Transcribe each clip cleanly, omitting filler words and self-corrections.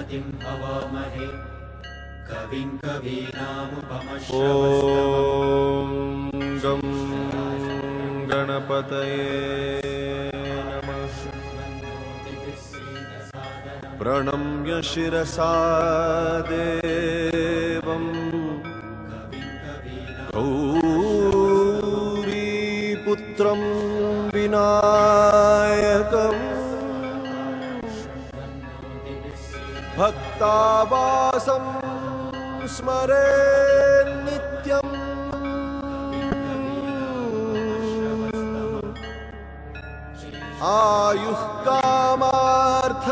गणपतिं हवामहे कविं कवीनामुपमश्रवस्तमम्। ॐ गणपतये नमः। प्रणम्य शिरसा देवं गौरीपुत्रं विनायकम् भक्तावासं स्मरे नित्यम्। आयुः कामार्थ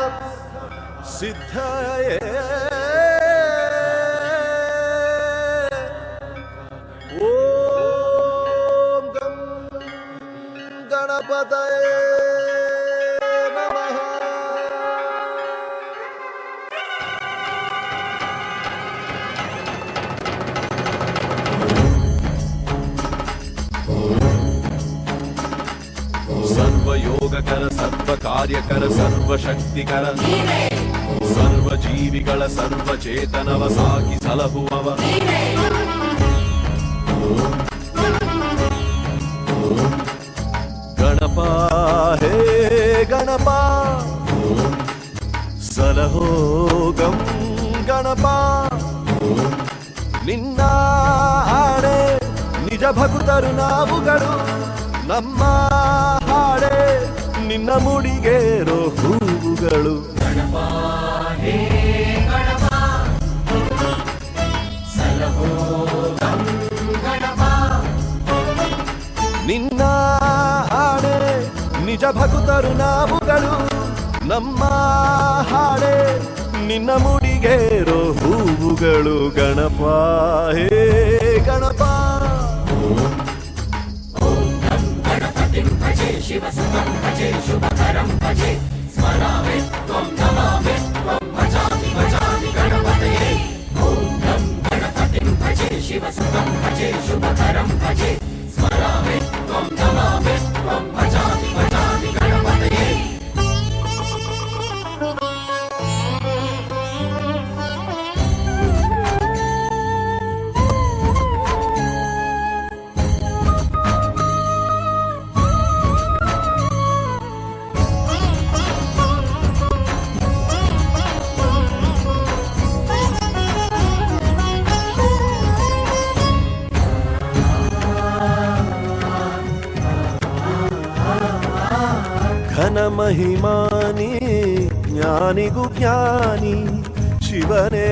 सिद्धये ॐ गं गणपतये नमः। सर्वयोगकर सर्वकार्यकर सर्वशक्तिकर ಸರ್ವಜೀವಿಗಳ ಸರ್ವಚೇತನವ ಸಾಗಿ ಸಲಹುವವ ಗಣಪ ಹೇ ಗಣಪ ಸಲಹೋ ಗಂ ಗಣಪ ನಿನ್ನ ಹಾಡೆ ನಿಜ ಭಕ್ತರು ನಾವುಗಳು ನಮ್ಮ ಹಾಡೆ ನಿನ್ನ ಮುಡಿಗೇರೋ ಹೂವುಗಳು ಗಣಪ ಹೇ ಗಣಪ ಸಲಹೋ ಗಂ ಗಣಪ ನಿನ್ನ ಹಾಡೆ ನಿಜ ಭಕ್ತರು ನಾವುಗಳು ನಮ್ಮ ಹಾಡೆ ನಿನ್ನ ಮುಡಿಗೇರೋ ಹೂವುಗಳು ಗಣಪ ಹೇ ಗಣಪ ಶಿವಸುತಂ ಭಜೆ ಶುಭಕರಂ ಭಜೆ ಸ್ಮರಾಮಿ ತ್ವಂ ನಮಾಮಿ ತ್ವಂ ಭಜಾಮಿ ಭಜಾಮಿ ಗಣಪತಯೇ ಓಂ ಗಂ ಗಣಪತಿಂ ಭಜೆ ಶಿವಸುತಂ ಭಜೆ ಶುಭಕರಂ ಭಜೆ ಸ್ಮರಾಮಿ ತ್ವಂ ನಮಾಮಿ ತ್ವಂ ಭಜಾಮಿ ಭಜಾಮಿ ಗಣಪತಯೇ. ಘನ ಮಹಿಮಾನಿ ಜ್ಞಾನಿಗೂ ಜ್ಞಾನಿ ಶಿವನೇ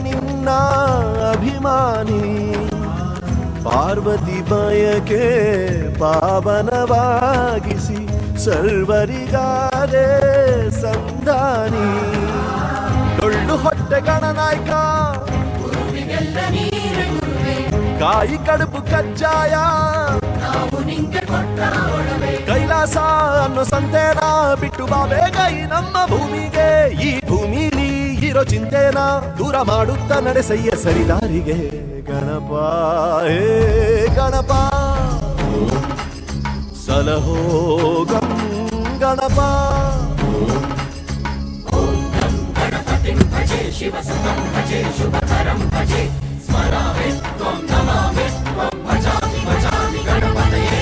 ನಿನ್ನ ಅಭಿಮಾನಿ ಪಾರ್ವತಿ ಬಯಕೆ ಪಾವನವಾಗಿಸಿ ಸರ್ವರಿಗಾದೆ ಸಂಧಾನಿ ಡೊಳ್ಳು ಹೊಟ್ಟೆ ಗಣನಾಯಕ ಕಾಯಿ ಕಡುಬು ಕಜ್ಜಾಯ ಕೈಲಾಸ ಅನ್ನೋ ಸಂತೇನ ಬಿಟ್ಟು ಬಾಬೇಗ ಈ ನಮ್ಮ ಭೂಮಿಗೆ ಈ ಭೂಮಿಲಿ ಇರೋ ಚಿಂತೆನ ದೂರ ಮಾಡುತ್ತಾ ನಡೆಸಯ್ಯ ಸರಿದಾರಿಗೆ ಗಣಪ ಹೇ ಗಣಪ ಸಲಹೋ ಗಂ ಗಣಪ ಓಂ ಗಂ ಗಣಪತಿಂ ಭಜೆ ಶಿವಸುತಂ ಭಜೆ ಶುಭಕರಂ ಭಜೆ ಸ್ಮರಾಮಿ ತ್ವಂ ನಮಾಮಿ ತ್ವಂ ಭಜಾಮಿ ಭಜಾಮಿ ಗಣಪತಯೇ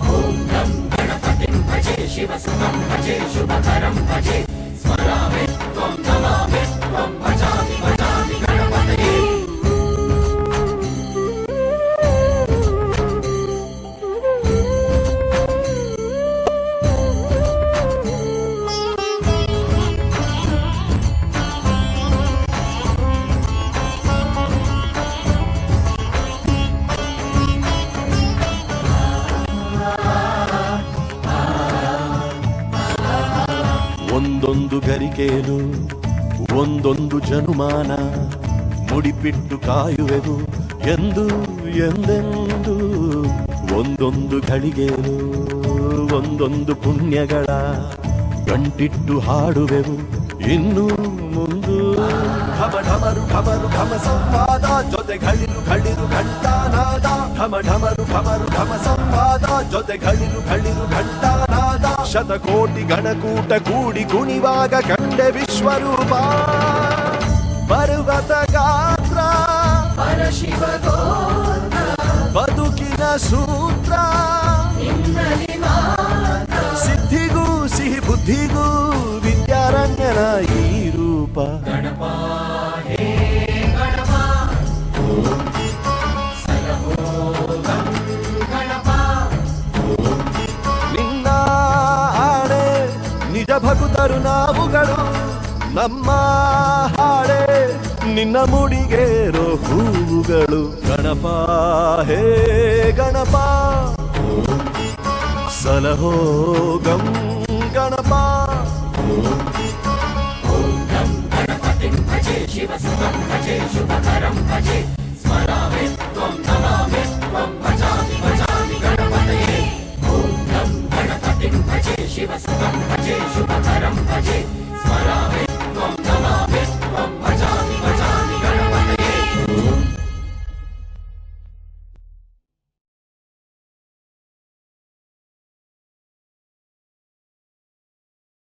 ಓಂ ಗಂ ಗಣಪತಿಂ ಭಜೆ ಶಿವಸುತಂ ಭಜೆ ಶುಭಕರಂ ಭಜೆ ಸ್ಮರಾಮಿ ತ್ವಂ ನಮಾಮಿ ತ್ವಂ ಭಜಾಮಿ ಭಜಾಮಿ ಗಣಪತಯೇ. ಒಂದೊಂದು ಗರಿಕೆಯಲು ಒಂದೊಂದು ಜನುಮಾನ ಮುಡಿಪಿಟ್ಟು ಕಾಯುವೆವು ಎಂದು ಎಂದೆಂದು ಒಂದೊಂದು ಘಳಿಗೆಯಲು ಒಂದೊಂದು ಪುಣ್ಯಗಳ ಗಂಟಿಟ್ಟು ಹಾಡುವೆವು ಇನ್ನು ಮುಂದು ಢಮ ಢಮರು ಢಮರು ಢಮ ಸಂವಾದ ಜೊತೆ ಘಳಿರು ಘಳಿರು ಘಂಟಾನಾದ ಢಮ ಢಮರು ಢಮರು ಢಮ ಸಂವಾದ ಜೊತೆ ಘಳಿರು ಘಳಿರು ಘಂಟಾನಾದ ಶತಕೋಟಿ ಗಣಕೂಟ ಕೂಡಿ ಕುಣಿವಾಗ ಕಂಡೆ ವಿಶ್ವರೂಪ ಪರ್ವತ ಗಾತ್ರ ಪರಶಿವ ಗೋತ್ರ ಬದುಕಿನ ಸೂತ್ರ ನಿನ್ನಲ್ಲಿ ಮಾತ್ರ ಸಿದ್ಧಿಗೂ ಸಿಹಿ ಬುದ್ಧಿಗೂ ವಿದ್ಯಾರಣ್ಯನ ಈ ರೂಪ ಗಣಪ ಹೇ ಗಣಪ ಸಲಹೋ ಗಣಪ ನಿನ್ನ ಆಣೆ ನಿಜ ಭಕ್ತರು ನಾವುಗಳು ನಮ್ಮ ಹಾಡೆ ನಿನ್ನ ಮುಡಿಗೇರೋ ಹೂವುಗಳು ಗಣಪ ಹೇ ಗಣಪ ಸಲಹೋ ಗಂ ಗಣಪ ಓಂ ಗಂ ಗಣಪತಿಂ ಭಜೆ ಶಿವಸುತಂ ಭಜೆ ಶುಭಕರಂ ಭಜೆ